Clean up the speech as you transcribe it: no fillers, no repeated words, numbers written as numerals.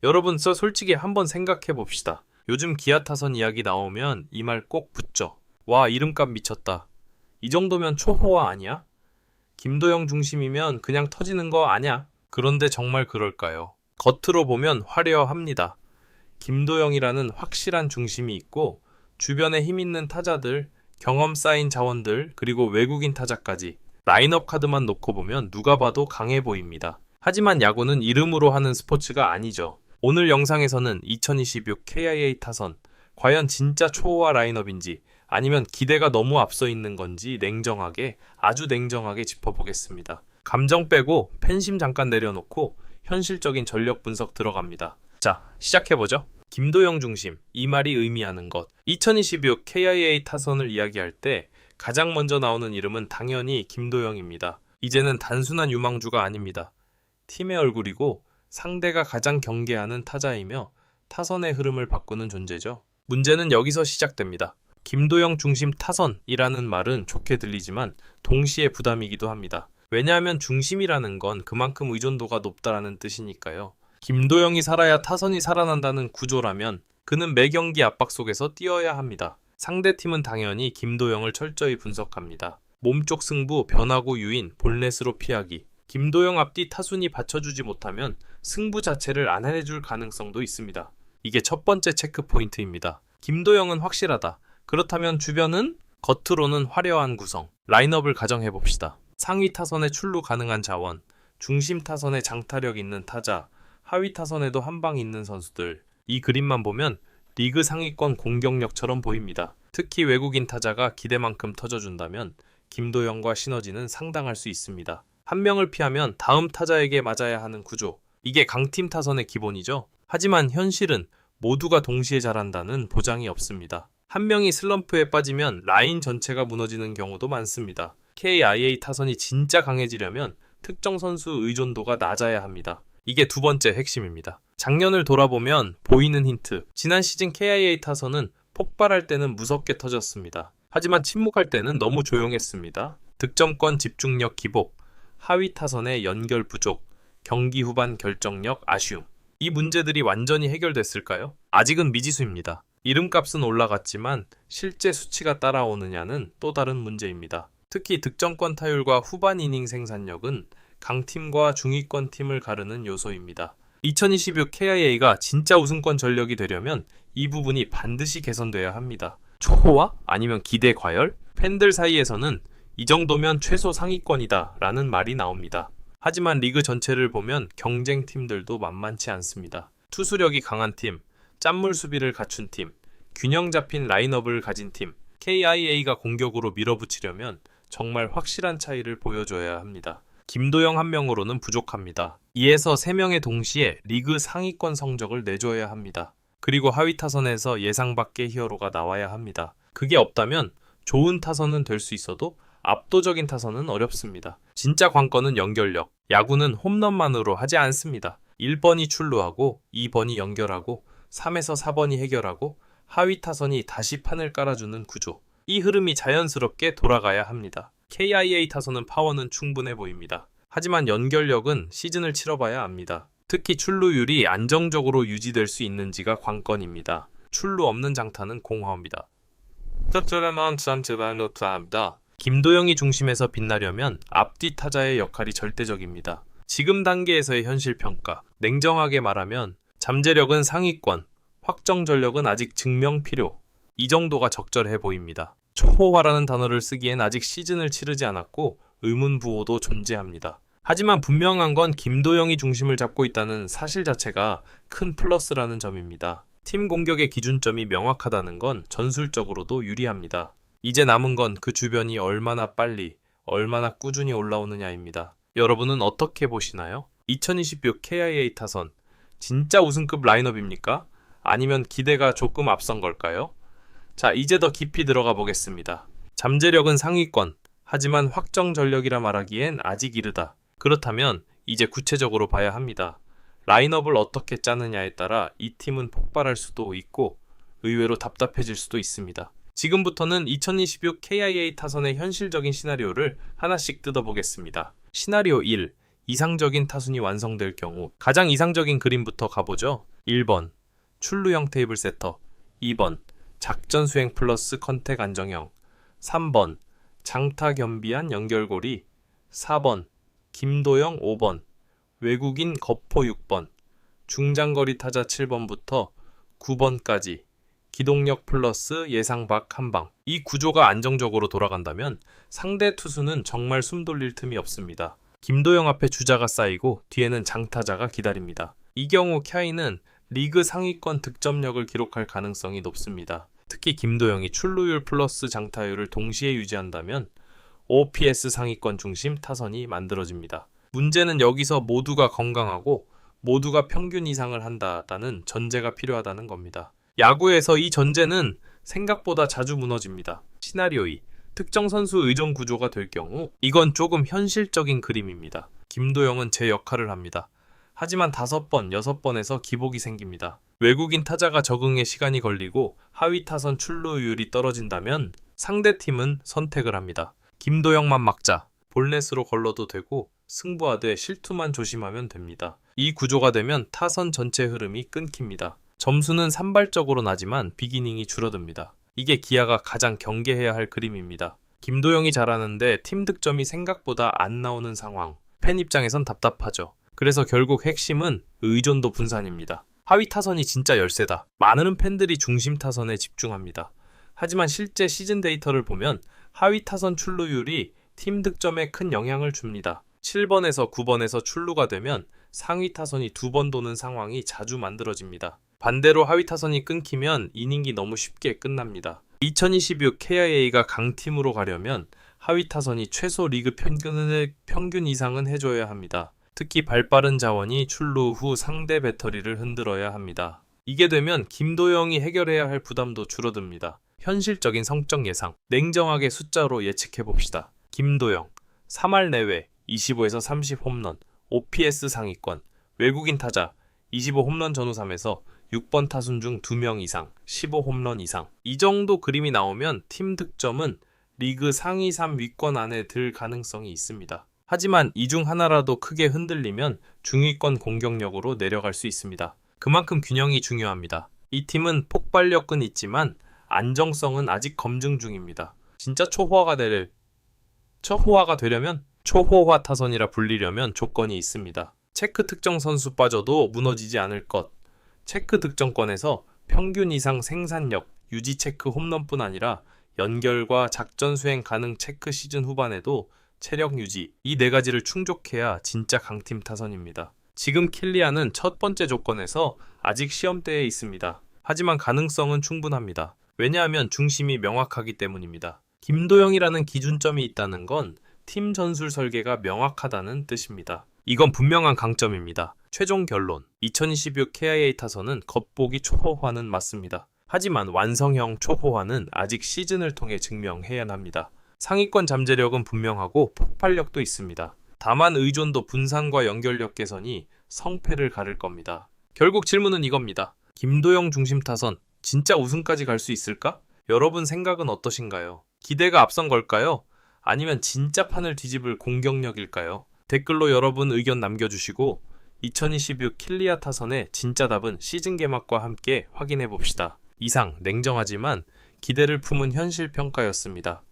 여러분 솔직히 한번 생각해 봅시다. 요즘 기아 타선 이야기 나오면 이 말 꼭 붙죠. 와, 이름값 미쳤다. 이 정도면 초호화 아니야? 김도영 중심이면 그냥 터지는 거 아냐? 그런데 정말 그럴까요? 겉으로 보면 화려합니다. 김도영이라는 확실한 중심이 있고 주변에 힘 있는 타자들, 경험 쌓인 자원들, 그리고 외국인 타자까지 라인업 카드만 놓고 보면 누가 봐도 강해 보입니다. 하지만 야구는 이름으로 하는 스포츠가 아니죠. 오늘 영상에서는 2026 KIA 타선, 과연 진짜 초호화 라인업인지 아니면 기대가 너무 앞서 있는 건지 냉정하게, 아주 냉정하게 짚어보겠습니다. 감정 빼고 팬심 잠깐 내려놓고 현실적인 전력 분석 들어갑니다. 자, 시작해보죠. 김도영 중심, 이 말이 의미하는 것. 2026 KIA 타선을 이야기할 때 가장 먼저 나오는 이름은 당연히 김도영입니다. 이제는 단순한 유망주가 아닙니다. 팀의 얼굴이고 상대가 가장 경계하는 타자이며 타선의 흐름을 바꾸는 존재죠. 문제는 여기서 시작됩니다. 김도영 중심 타선이라는 말은 좋게 들리지만 동시에 부담이기도 합니다. 왜냐하면 중심이라는 건 그만큼 의존도가 높다라는 뜻이니까요. 김도영이 살아야 타선이 살아난다는 구조라면 그는 매 경기 압박 속에서 뛰어야 합니다. 상대팀은 당연히 김도영을 철저히 분석합니다. 몸쪽 승부, 변화구 유인, 볼넷으로 피하기. 김도영 앞뒤 타순이 받쳐주지 못하면 승부 자체를 안 해줄 가능성도 있습니다. 이게 첫 번째 체크 포인트입니다. 김도영은 확실하다. 그렇다면 주변은? 겉으로는 화려한 구성. 라인업을 가정해봅시다. 상위 타선에 출루 가능한 자원, 중심 타선에 장타력 있는 타자, 하위 타선에도 한방 있는 선수들. 이 그림만 보면 리그 상위권 공격력처럼 보입니다. 특히 외국인 타자가 기대만큼 터져준다면 김도영과 시너지는 상당할 수 있습니다. 한 명을 피하면 다음 타자에게 맞아야 하는 구조. 이게 강팀 타선의 기본이죠. 하지만 현실은 모두가 동시에 잘한다는 보장이 없습니다. 한 명이 슬럼프에 빠지면 라인 전체가 무너지는 경우도 많습니다. KIA 타선이 진짜 강해지려면 특정 선수 의존도가 낮아야 합니다. 이게 두 번째 핵심입니다. 작년을 돌아보면 보이는 힌트. 지난 시즌 KIA 타선은 폭발할 때는 무섭게 터졌습니다. 하지만 침묵할 때는 너무 조용했습니다. 득점권 집중력 기복, 하위 타선의 연결 부족, 경기 후반 결정력 아쉬움. 이 문제들이 완전히 해결됐을까요? 아직은 미지수입니다. 이름값은 올라갔지만 실제 수치가 따라오느냐는 또 다른 문제입니다. 특히 득점권 타율과 후반 이닝 생산력은 강팀과 중위권 팀을 가르는 요소입니다. 2026 KIA가 진짜 우승권 전력이 되려면 이 부분이 반드시 개선돼야 합니다. 초호화? 아니면 기대 과열? 팬들 사이에서는 이 정도면 최소 상위권이다 라는 말이 나옵니다. 하지만 리그 전체를 보면 경쟁팀들도 만만치 않습니다. 투수력이 강한 팀, 짠물 수비를 갖춘 팀, 균형 잡힌 라인업을 가진 팀, KIA가 공격으로 밀어붙이려면 정말 확실한 차이를 보여줘야 합니다. 김도영 한 명으로는 부족합니다. 2에서 3명의 동시에 리그 상위권 성적을 내줘야 합니다. 그리고 하위 타선에서 예상 밖의 히어로가 나와야 합니다. 그게 없다면 좋은 타선은 될 수 있어도 압도적인 타선은 어렵습니다. 진짜 관건은 연결력. 야구는 홈런만으로 하지 않습니다. 1번이 출루하고 2번이 연결하고 3에서 4번이 해결하고 하위 타선이 다시 판을 깔아주는 구조. 이 흐름이 자연스럽게 돌아가야 합니다. KIA 타선은 파워는 충분해 보입니다. 하지만 연결력은 시즌을 치러봐야 합니다. 특히 출루율이 안정적으로 유지될 수 있는지가 관건입니다. 출루 없는 장타는 공허입니다. 김도영이 중심에서 빛나려면 앞뒤 타자의 역할이 절대적입니다. 지금 단계에서의 현실 평가. 냉정하게 말하면 잠재력은 상위권, 확정 전력은 아직 증명 필요. 이 정도가 적절해 보입니다. 초호화라는 단어를 쓰기엔 아직 시즌을 치르지 않았고 의문부호도 존재합니다. 하지만 분명한 건 김도영이 중심을 잡고 있다는 사실 자체가 큰 플러스라는 점입니다. 팀 공격의 기준점이 명확하다는 건 전술적으로도 유리합니다. 이제 남은 건 그 주변이 얼마나 빨리, 얼마나 꾸준히 올라오느냐입니다. 여러분은 어떻게 보시나요? 2026 KIA 타선, 진짜 우승급 라인업입니까? 아니면 기대가 조금 앞선 걸까요? 자, 이제 더 깊이 들어가 보겠습니다. 잠재력은 상위권, 하지만 확정 전력이라 말하기엔 아직 이르다. 그렇다면 이제 구체적으로 봐야 합니다. 라인업을 어떻게 짜느냐에 따라 이 팀은 폭발할 수도 있고 의외로 답답해질 수도 있습니다. 지금부터는 2026 KIA 타선의 현실적인 시나리오를 하나씩 뜯어보겠습니다. 시나리오 1. 이상적인 타순이 완성될 경우 가장 이상적인 그림부터 가보죠. 1번 출루형 테이블 세터, 2번 작전 수행 플러스 컨택 안정형, 3번 장타 겸비한 연결고리, 4번 김도영 5번, 외국인 거포 6번, 중장거리 타자 7번부터 9번까지 기동력 플러스 예상 밖 한방. 이 구조가 안정적으로 돌아간다면 상대 투수는 정말 숨 돌릴 틈이 없습니다. 김도영 앞에 주자가 쌓이고 뒤에는 장타자가 기다립니다. 이 경우 캬이는 리그 상위권 득점력을 기록할 가능성이 높습니다. 특히 김도영이 출루율 플러스 장타율을 동시에 유지한다면 OPS 상위권 중심 타선이 만들어집니다. 문제는 여기서 모두가 건강하고 모두가 평균 이상을 한다는 전제가 필요하다는 겁니다. 야구에서 이 전제는 생각보다 자주 무너집니다. 시나리오 2. 특정 선수 의존 구조가 될 경우 이건 조금 현실적인 그림입니다. 김도영은 제 역할을 합니다. 하지만 5번, 6번에서 기복이 생깁니다. 외국인 타자가 적응에 시간이 걸리고 하위 타선 출루율이 떨어진다면 상대팀은 선택을 합니다. 김도영만 막자, 볼넷으로 걸러도 되고 승부하되 실투만 조심하면 됩니다. 이 구조가 되면 타선 전체 흐름이 끊깁니다. 점수는 산발적으로 나지만 비기닝이 줄어듭니다. 이게 기아가 가장 경계해야 할 그림입니다. 김도영이 잘하는데 팀 득점이 생각보다 안 나오는 상황. 팬 입장에선 답답하죠. 그래서 결국 핵심은 의존도 분산입니다. 하위 타선이 진짜 열세다. 많은 팬들이 중심 타선에 집중합니다. 하지만 실제 시즌 데이터를 보면 하위 타선 출루율이 팀 득점에 큰 영향을 줍니다. 7번에서 9번에서 출루가 되면 상위 타선이 2번 도는 상황이 자주 만들어집니다. 반대로 하위 타선이 끊기면 이닝이 너무 쉽게 끝납니다. 2026 KIA가 강팀으로 가려면 하위 타선이 최소 리그 평균 이상은 해줘야 합니다. 특히 발빠른 자원이 출루 후 상대 배터리를 흔들어야 합니다. 이게 되면 김도영이 해결해야 할 부담도 줄어듭니다. 현실적인 성적 예상, 냉정하게 숫자로 예측해봅시다. 김도영, 3할 내외 25에서 30 홈런, OPS 상위권, 외국인 타자 25 홈런 전후 3에서 6번 타순 중 2명 이상, 15 홈런 이상. 이 정도 그림이 나오면 팀 득점은 리그 상위 3 위권 안에 들 가능성이 있습니다. 하지만 이 중 하나라도 크게 흔들리면 중위권 공격력으로 내려갈 수 있습니다. 그만큼 균형이 중요합니다. 이 팀은 폭발력은 있지만 안정성은 아직 검증 중입니다. 진짜 초호화가 되려면 초호화 타선이라 불리려면 조건이 있습니다. 체크 특정 선수 빠져도 무너지지 않을 것. 체크 득점권에서 평균 이상 생산력, 유지 체크 홈런뿐 아니라 연결과 작전 수행 가능 체크 시즌 후반에도 체력 유지, 이 4가지를 충족해야 진짜 강팀 타선입니다. 지금 킬리안은 첫 번째 조건에서 아직 시험대에 있습니다. 하지만 가능성은 충분합니다. 왜냐하면 중심이 명확하기 때문입니다. 김도영이라는 기준점이 있다는 건 팀 전술 설계가 명확하다는 뜻입니다. 이건 분명한 강점입니다. 최종 결론, 2026 KIA 타선은 겉보기 초호화는 맞습니다. 하지만 완성형 초호화는 아직 시즌을 통해 증명해야 합니다. 상위권 잠재력은 분명하고 폭발력도 있습니다. 다만 의존도 분산과 연결력 개선이 성패를 가를 겁니다. 결국 질문은 이겁니다. 김도영 중심 타선 진짜 우승까지 갈 수 있을까? 여러분 생각은 어떠신가요? 기대가 앞선 걸까요? 아니면 진짜 판을 뒤집을 공격력일까요? 댓글로 여러분 의견 남겨주시고 2026 킬리아 타선의 진짜 답은 시즌 개막과 함께 확인해 봅시다. 이상 냉정하지만 기대를 품은 현실 평가였습니다.